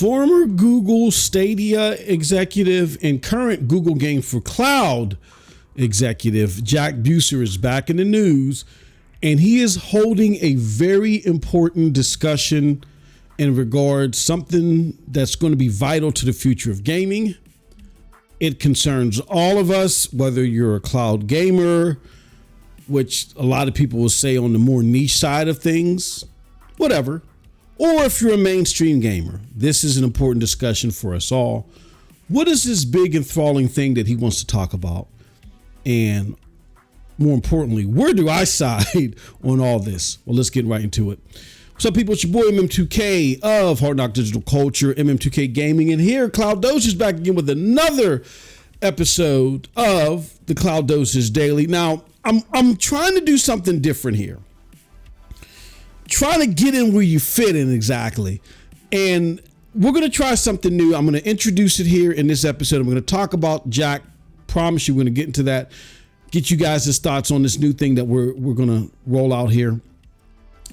Former Google Stadia executive and current Google Game for Cloud executive Jack Buser is back in the news, and he is holding a very important discussion in regards something that's going to be vital to the future of gaming. It concerns all of us, whether you're a cloud gamer, which a lot of people will say on the more niche side of things, whatever, or if you're a mainstream gamer. This is an important discussion for us all. What is this big enthralling thing that he wants to talk about? And more importantly, where do I side on all this? Well, let's get right into it. What's up, people? It's your boy MM2K of Hard Knock Digital Culture, MM2K Gaming, and here CloudDosage is back again with another episode of the CloudDosage Daily. Now, I'm trying to do something different here. Trying to get in where you fit in exactly. And we're going to try something new. I'm going to introduce it here in this episode. I'm going to talk about Jack. Promise you we're going to get into that. Get you guys' thoughts on this new thing that we're going to roll out here.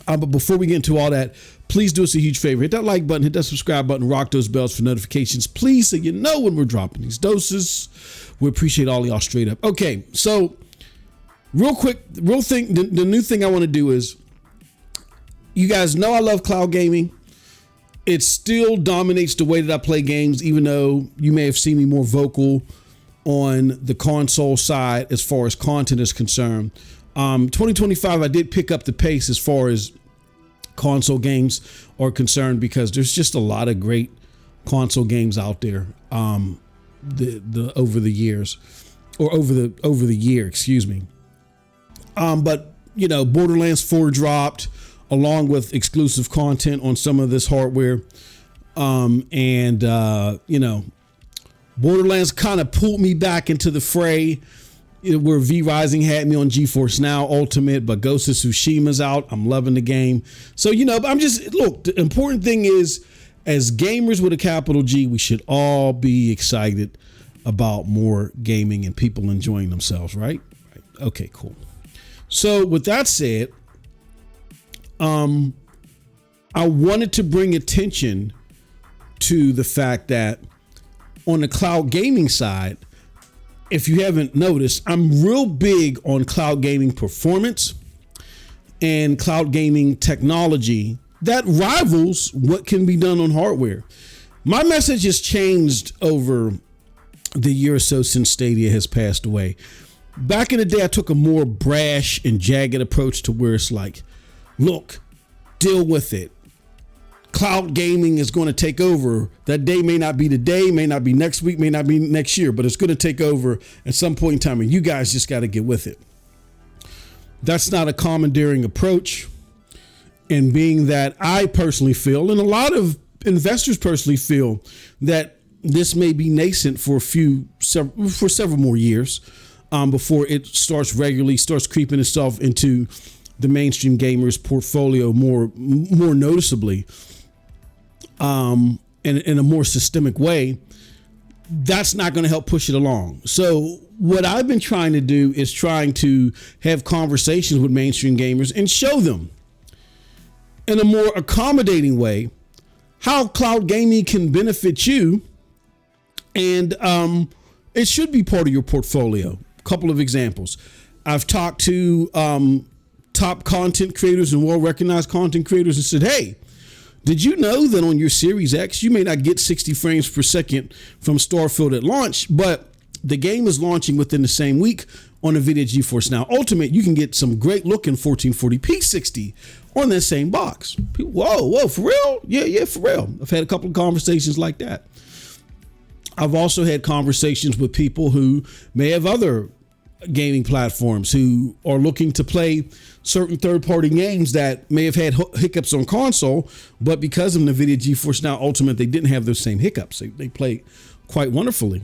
But before we get into all that, please do us a huge favor. Hit that like button, hit that subscribe button, rock those bells for notifications, please, so you know when we're dropping these doses. We appreciate all of y'all straight up. Okay, so real quick, the new thing I want to do is, you guys know I love cloud gaming. It still dominates the way that I play games, even though you may have seen me more vocal on the console side as far as content is concerned. 2025, I did pick up the pace as far as console games are concerned, because there's just a lot of great console games out there over the years, or over the year, excuse me. But you know, Borderlands 4 dropped along with exclusive content on some of this hardware. You know, Borderlands kind of pulled me back into the fray, where V Rising had me on GeForce Now Ultimate, but Ghost of Tsushima's out. I'm loving the game. So, you know, look, the important thing is, as gamers with a capital G, we should all be excited about more gaming and people enjoying themselves, right? Okay, cool. So with that said, I wanted to bring attention to the fact that on the cloud gaming side, if you haven't noticed, I'm real big on cloud gaming performance and cloud gaming technology that rivals what can be done on hardware. My message has changed over the year or so since Stadia has passed away. Back in the day, I took a more brash and jagged approach to where it's like, look, deal with it. Cloud gaming is going to take over. That day may not be today, may not be next week, may not be next year, but it's going to take over at some point in time, and you guys just got to get with it. That's not a commandeering approach. And being that I personally feel, and a lot of investors personally feel, that this may be nascent for several more years before it starts creeping itself into the mainstream gamer's portfolio more noticeably, in a more systemic way. That's not going to help push it along. So what I've been trying to do is trying to have conversations with mainstream gamers and show them in a more accommodating way how cloud gaming can benefit you, and it should be part of your portfolio. A couple of examples. I've talked to top content creators and well-recognized content creators and said, hey, did you know that on your Series X, you may not get 60 frames per second from Starfield at launch, but the game is launching within the same week on NVIDIA GeForce Now Ultimate. You can get some great looking 1440p 60 on that same box. People, whoa, for real? Yeah, for real. I've had a couple of conversations like that. I've also had conversations with people who may have other gaming platforms who are looking to play certain third-party games that may have had hiccups on console, but because of NVIDIA GeForce Now Ultimate, they didn't have those same hiccups. They play quite wonderfully.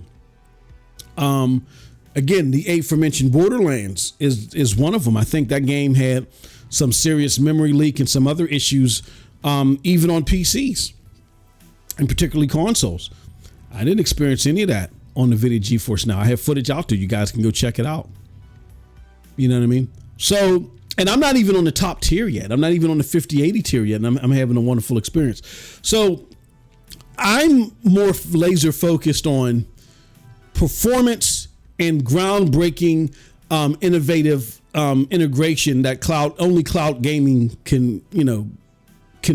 Again, the aforementioned Borderlands is one of them. I think that game had some serious memory leak and some other issues, even on PCs, and particularly consoles. I didn't experience any of that on the NVIDIA GeForce Now. I have footage out there. You guys can go check it out. You know what I mean? So, and I'm not even on the top tier yet. I'm not even on the 5080 tier yet. And I'm having a wonderful experience. So I'm more laser focused on performance and groundbreaking, innovative integration that cloud gaming can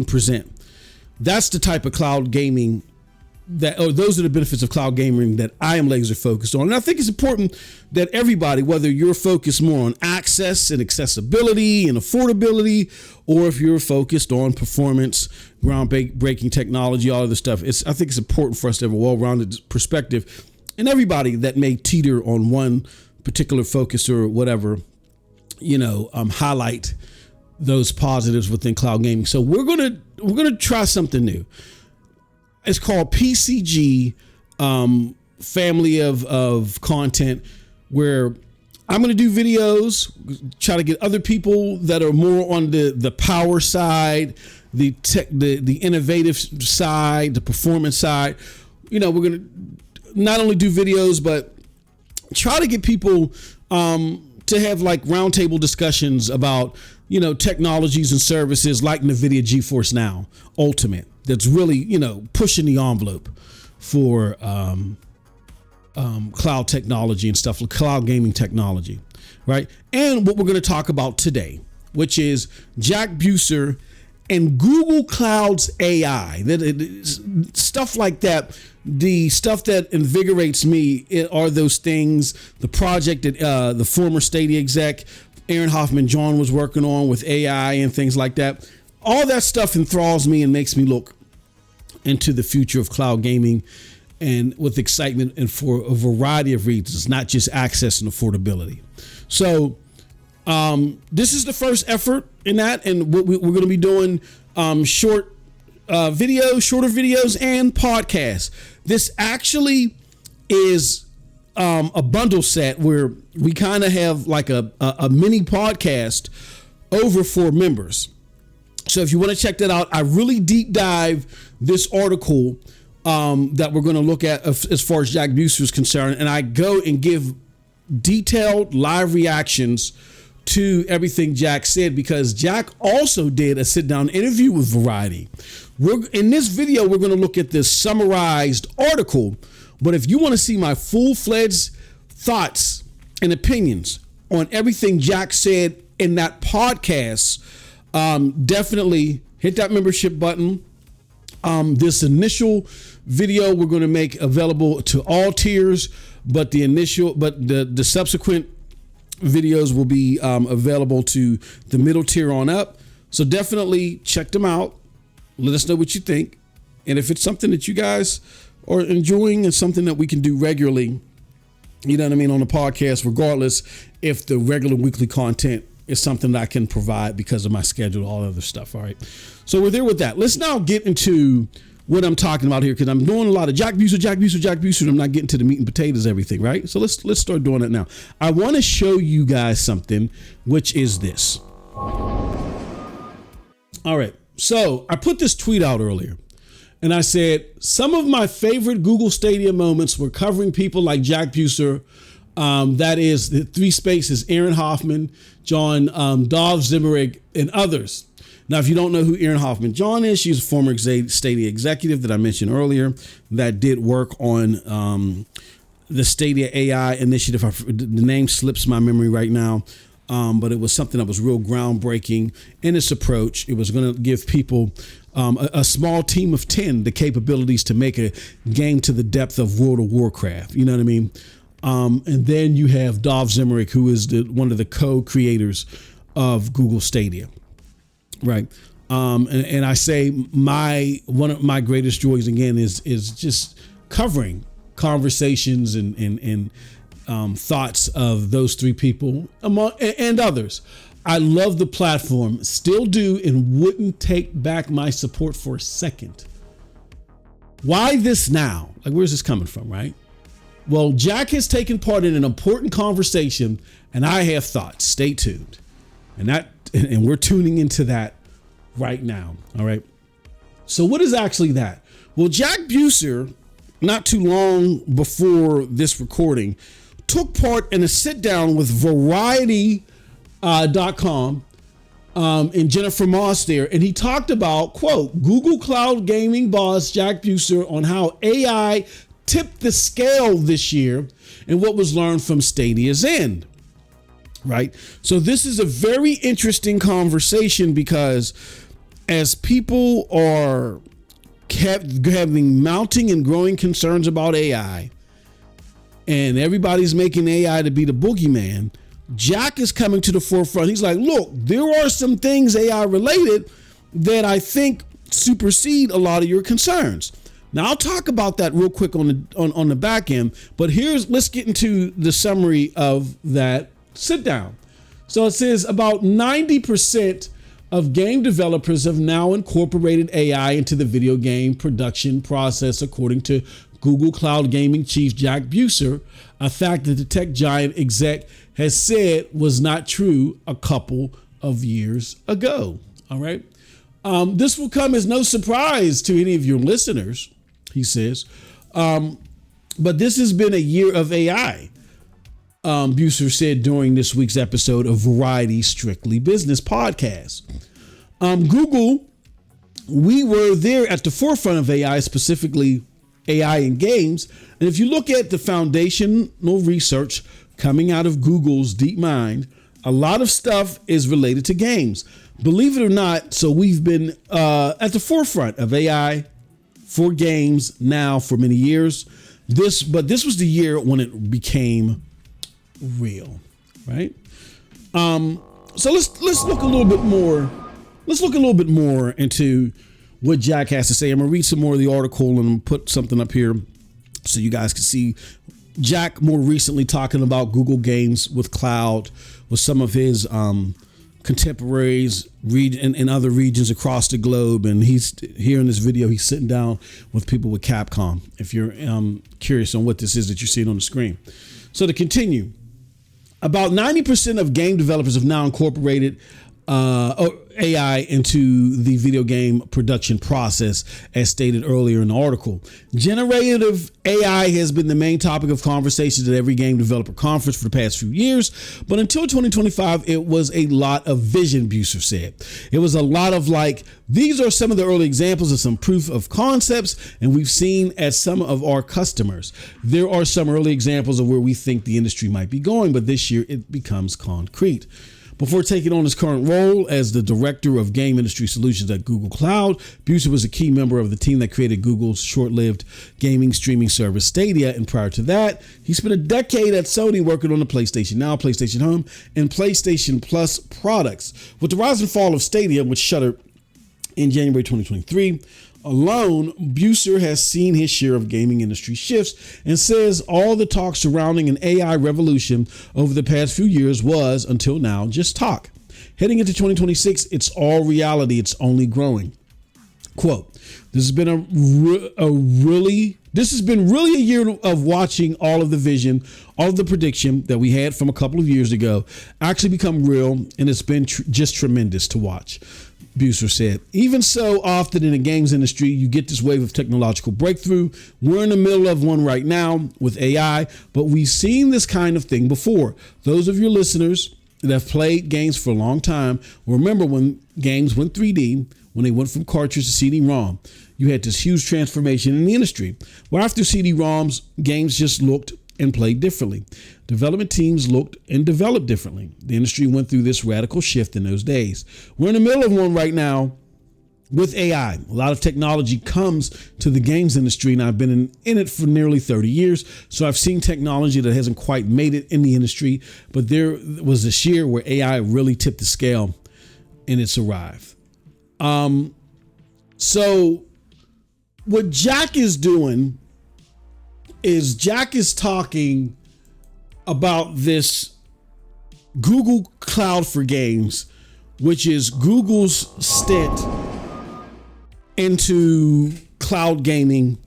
present. That's the type of cloud gaming those are the benefits of cloud gaming that I am laser focused on. And I think it's important that everybody, whether you're focused more on access and accessibility and affordability, or if you're focused on performance, groundbreaking technology, all of this stuff, I think it's important for us to have a well-rounded perspective. And everybody that may teeter on one particular focus or whatever, highlight those positives within cloud gaming. So we're gonna try something new. It's called PCG, family of content, where I'm going to do videos, try to get other people that are more on the power side, the innovative side, the performance side. We're going to not only do videos, but try to get people to have like roundtable discussions about technologies and services like NVIDIA GeForce Now Ultimate. That's really, pushing the envelope for cloud technology and stuff, like cloud gaming technology, right? And what we're going to talk about today, which is Jack Buser and Google Cloud's AI. Stuff like that. The stuff that invigorates me are those things. The project that the former Stadia exec Aaron Hoffman John was working on with AI and things like that. All that stuff enthralls me and makes me look into the future of cloud gaming, and with excitement, and for a variety of reasons, not just access and affordability. So this is the first effort in that, and we're going to be doing shorter videos and podcasts. This actually is a bundle set where we kind of have like a mini podcast over for members. So if you want to check that out, I really deep dive this article that we're going to look at as far as Jack Buser is concerned. And I go and give detailed live reactions to everything Jack said, because Jack also did a sit down interview with Variety. In this video, we're going to look at this summarized article. But if you want to see my full-fledged thoughts and opinions on everything Jack said in that podcast, definitely hit that membership button. This initial video we're going to make available to all tiers, but the subsequent videos will be available to the middle tier on up. So definitely check them out. Let us know what you think. And if it's something that you guys are enjoying and something that we can do regularly, on the podcast, regardless if the regular weekly content is something that I can provide because of my schedule, all other stuff. All right. So we're there with that. Let's now get into what I'm talking about here, because I'm doing a lot of Jack Buser. I'm not getting to the meat and potatoes, everything, right? So let's start doing it now. I want to show you guys something, which is this. All right. So I put this tweet out earlier, and I said, some of my favorite Google Stadia moments were covering people like Jack Buser. That is the three spaces, Aaron Hoffman, John, Dov Zimmerich, and others. Now, if you don't know who Aaron Hoffman John is, she's a former Stadia executive that I mentioned earlier that did work on the Stadia AI initiative. The name slips my memory right now, but it was something that was real groundbreaking in its approach. It was going to give people a small team of 10 the capabilities to make a game to the depth of World of Warcraft. You know what I mean? And then you have Dov Zimmerich, who is one of the co-creators of Google Stadia. Right. And I say one of my greatest joys, again, is just covering conversations and thoughts of those three people and others. I love the platform, still do, and wouldn't take back my support for a second. Why this now? Like, where's this coming from, right? Well, Jack has taken part in an important conversation, and I have thoughts. Stay tuned. And we're tuning into that right now. All right. So what is actually that? Well, Jack Buser, not too long before this recording, took part in a sit down with Variety.com and Jennifer Moss there. And he talked about, quote, Google Cloud Gaming boss Jack Buser on how AI tipped the scale this year and what was learned from Stadia's end. Right. So this is a very interesting conversation because as people are having mounting and growing concerns about AI and everybody's making AI to be the boogeyman, Jack is coming to the forefront. He's like, look, there are some things AI related that I think supersede a lot of your concerns. Now I'll talk about that real quick on the back end, but let's get into the summary of that sit down. So it says about 90% of game developers have now incorporated AI into the video game production process, according to Google Cloud Gaming chief Jack Buser, a fact that the tech giant exec has said was not true a couple of years ago. All right. This will come as no surprise to any of your listeners, he says. But this has been a year of AI. Buser said during this week's episode of Variety's Strictly Business podcast. Google, we were there at the forefront of AI, specifically AI in games. And if you look at the foundational research coming out of Google's DeepMind, a lot of stuff is related to games. Believe it or not, so we've been at the forefront of AI for games now for many years. This was the year when it became real, right? So let's look a little bit more. Let's look a little bit more into what Jack has to say. I'm gonna read some more of the article and put something up here so you guys can see Jack more recently talking about Google Games with Cloud with some of his contemporaries in other regions across the globe. And he's here in this video, he's sitting down with people with Capcom, if you're curious on what this is that you're seeing on the screen. So to continue, about 90% of game developers have now incorporated AI into the video game production process, as stated earlier in the article. Generative AI has been the main topic of conversations at every game developer conference for the past few years, but until 2025, it was a lot of vision, Buser said. It was a lot of like, these are some of the early examples of some proof of concepts, and we've seen at some of our customers. There are some early examples of where we think the industry might be going, but this year it becomes concrete. Before taking on his current role as the director of game industry solutions at Google Cloud, Buser was a key member of the team that created Google's short-lived gaming streaming service Stadia. And prior to that, he spent a decade at Sony working on the PlayStation Now, PlayStation Home, and PlayStation Plus products. With the rise and fall of Stadia, which shuttered in January 2023, alone, Buser has seen his share of gaming industry shifts and says all the talk surrounding an AI revolution over the past few years was, until now, just talk. Heading into 2026, it's all reality. It's only growing. Quote, this has been really a year of watching all of the vision, all of the prediction that we had from a couple of years ago actually become real, and it's been just tremendous to watch. Buser said, even so often in the games industry, you get this wave of technological breakthrough. We're in the middle of one right now with AI, but we've seen this kind of thing before. Those of your listeners that have played games for a long time will remember when games went 3D, when they went from cartridge to CD-ROM. You had this huge transformation in the industry. Well, after CD-ROMs, games just looked and played differently. Development teams looked and developed differently. The industry went through this radical shift in those days. We're in the middle of one right now with AI. A lot of technology comes to the games industry, and I've been in it for nearly 30 years. So I've seen technology that hasn't quite made it in the industry, but there was this year where AI really tipped the scale and it's arrived. So what Jack is doing is Jack is talking about this Google Cloud for Games, which is Google's stint into cloud gaming,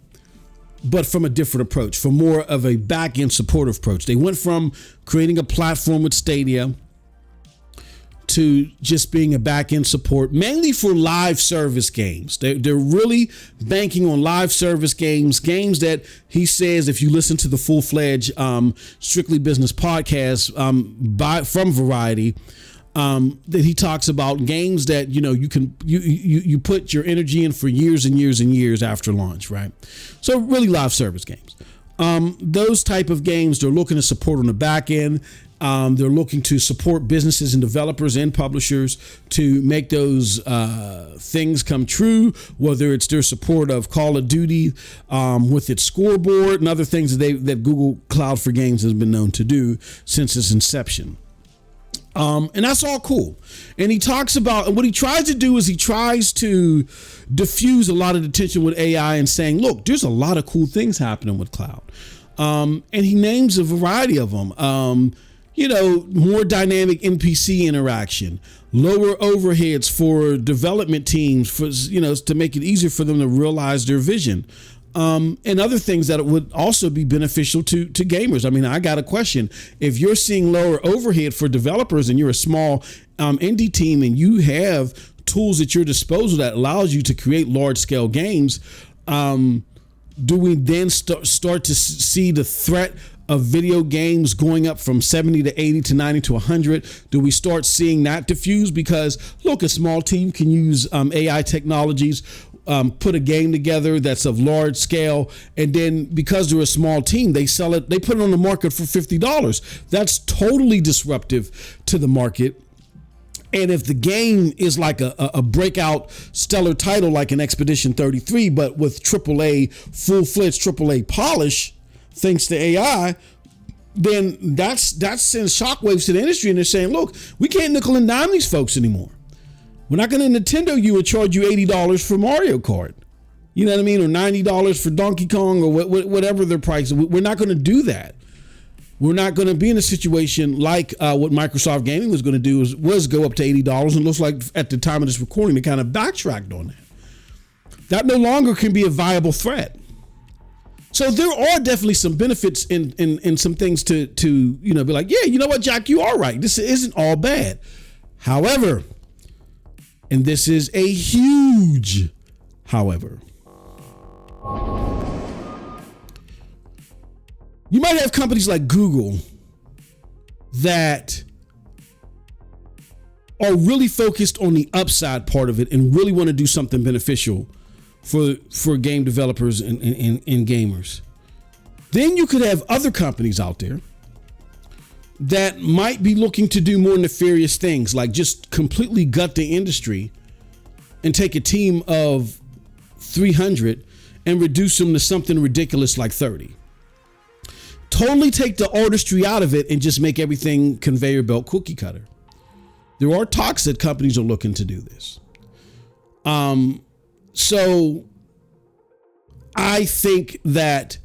but from a different approach, from more of a back-end supportive approach. They went from creating a platform with Stadia to just being a back-end support, mainly for live service games. They're really banking on live service games that he says, if you listen to the full-fledged Strictly Business podcast from Variety, that he talks about games that you put your energy in for years and years and years after launch, right? So really live service games. Those type of games they're looking to support on the back end. They're looking to support businesses and developers and publishers to make those things come true, whether it's their support of Call of Duty with its scoreboard and other things that Google Cloud for Games has been known to do since its inception. And that's all cool. And he talks about, and what he tries to do is he tries to diffuse a lot of the tension with AI and saying, look, there's a lot of cool things happening with cloud. And he names a variety of them. More dynamic NPC interaction, lower overheads for development teams to make it easier for them to realize their vision. And other things that would also be beneficial to gamers. I mean, I got a question. If you're seeing lower overhead for developers and you're a small indie team and you have tools at your disposal that allows you to create large scale games, do we then start to see the threat of video games going up from 70 to 80 to 90 to 100? Do we start seeing that diffuse? Because look, a small team can use AI technologies, put a game together that's of large scale, and then because they're a small team, they sell it, they put it on the market for $50. That's totally disruptive to the market. And if the game is like a breakout stellar title like an Expedition 33, but with AAA, full-fledged AAA polish, thanks to AI, then that sends shockwaves to the industry, and they're saying, look, we can't nickel and dime these folks anymore. We're not going to Nintendo you and charge you $80 for Mario Kart. You know what I mean? Or $90 for Donkey Kong, or whatever their price. We're not going to do that. We're not going to be in a situation like what Microsoft Gaming was going to do was go up to $80, and looks like at the time of this recording, they kind of backtracked on that. That no longer can be a viable threat. So there are definitely some benefits in some things to be like, yeah, you know what, Jack, you are right. This isn't all bad. However, and this is a huge however, you might have companies like Google that are really focused on the upside part of it and really want to do something beneficial for game developers and gamers. Then you could have other companies out there that might be looking to do more nefarious things, like just completely gut the industry and take a team of 300 and reduce them to something ridiculous like 30. Totally take the artistry out of it and just make everything conveyor belt cookie cutter. There are talks that companies are looking to do this. So I think that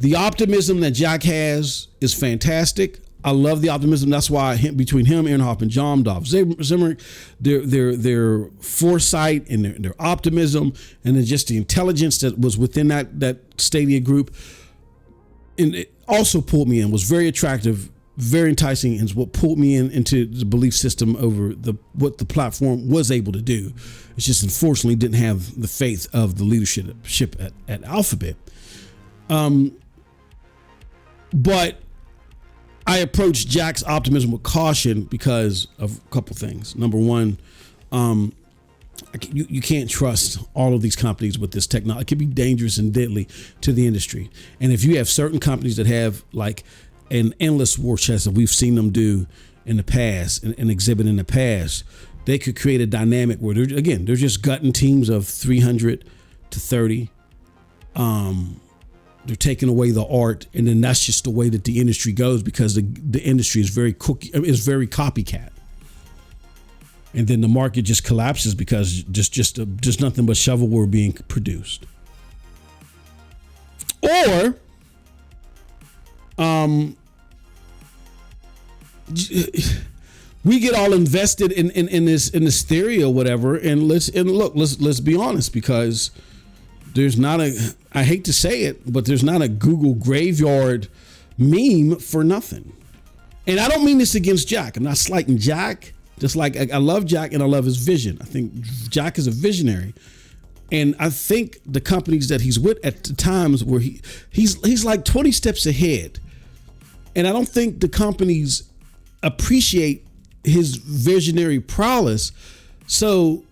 the optimism that Jack has is fantastic. I love the optimism. That's why between him, Aaron Hoff, and John Dov Zimmer, their foresight and their optimism, and then just the intelligence that was within that Stadia group, and it also pulled me in, was very attractive, very enticing, and is what pulled me into the belief system over what the platform was able to do. It's just unfortunately didn't have the faith of the leadership at Alphabet. But I approached Jack's optimism with caution because of a couple things. Number one, you can't trust all of these companies with this technology. It can be dangerous and deadly to the industry. And if you have certain companies that have like an endless war chest that we've seen them do in the past and exhibit in the past, they could create a dynamic where they're just gutting teams of 300 to 30. They're taking away the art, and then that's just the way that the industry goes, because the industry is very copycat, and then the market just collapses because just nothing but shovelware being produced. Or we get all invested in this theory or whatever, and let's be honest, because there's not I hate to say it, but there's not a Google graveyard meme for nothing. And I don't mean this against Jack. I'm not slighting Jack. Just like I love Jack and I love his vision. I think Jack is a visionary. And I think the companies that he's with at the times where he's like 20 steps ahead. And I don't think the companies appreciate his visionary prowess. So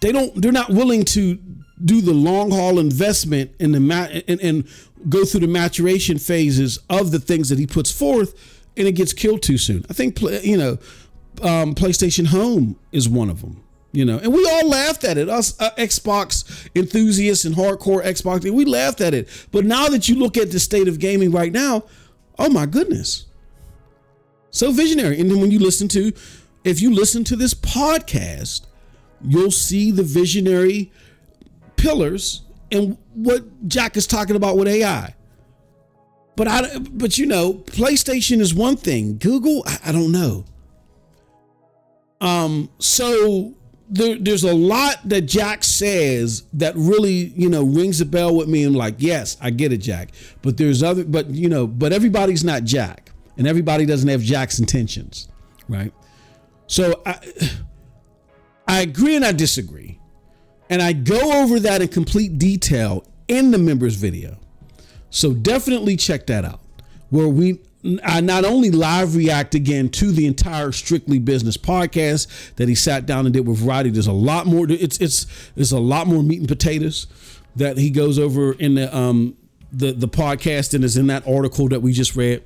they're not willing to do the long haul investment in and go through the maturation phases of the things that he puts forth, and it gets killed too soon. I think, PlayStation Home is one of them, and we all laughed at it. Us Xbox enthusiasts and hardcore Xbox, we laughed at it. But now that you look at the state of gaming right now, oh my goodness. So visionary. And then if you listen to this podcast, you'll see the visionary pillars and what Jack is talking about with AI. But PlayStation is one thing. Google, I don't know. So there's a lot that Jack says that really, rings a bell with me. And like, yes, I get it, Jack. But but everybody's not Jack, and everybody doesn't have Jack's intentions, right? So I agree and I disagree. And I go over that in complete detail in the members video. So definitely check that out, where I not only live react again to the entire Strictly Business podcast that he sat down and did with Roddy. There's a lot more. There's a lot more meat and potatoes that he goes over in the podcast, and is in that article that we just read.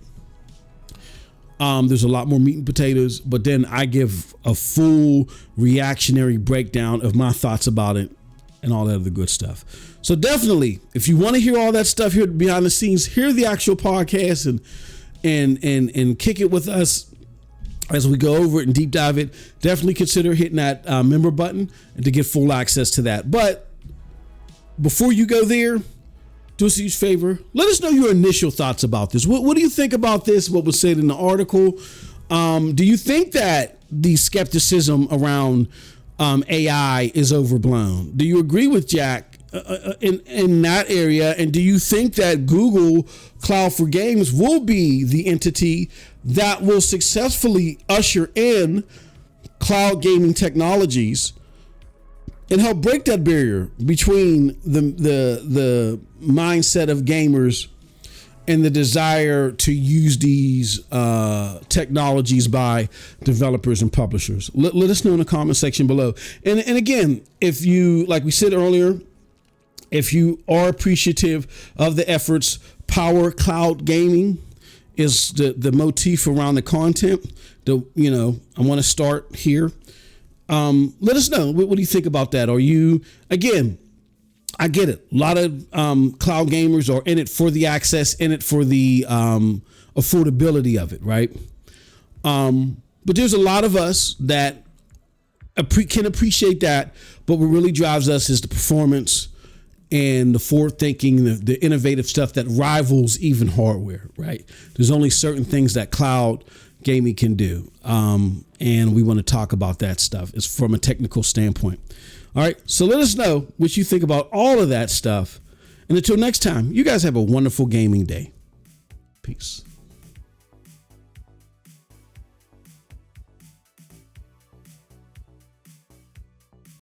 There's a lot more meat and potatoes, but then I give a full reactionary breakdown of my thoughts about it and all that other good stuff. So definitely, if you want to hear all that stuff here behind the scenes, hear the actual podcast and kick it with us as we go over it and deep dive it. Definitely consider hitting that member button and to get full access to that. But before you go there, do us a huge favor. Let us know your initial thoughts about this. What do you think about this? What was said in the article? Do you think that the skepticism around AI is overblown? Do you agree with Jack in that area? And do you think that Google Cloud for Games will be the entity that will successfully usher in cloud gaming technologies and help break that barrier between the mindset of gamers and the desire to use these technologies by developers and publishers? Let us know in the comment section below. And again, if you, like we said earlier, if you are appreciative of the efforts, Power Cloud Gaming is the motif around the content. I want to start here. Let us know. What do you think about that? Are you, again, I get it. A lot of cloud gamers are in it for the access, in it for the affordability of it, right? But there's a lot of us that can appreciate that, but what really drives us is the performance and the forward thinking, the innovative stuff that rivals even hardware, right? There's only certain things that cloud gaming can do. And we want to talk about that stuff. It's from a technical standpoint. All right. So let us know what you think about all of that stuff. And until next time, you guys have a wonderful gaming day. Peace.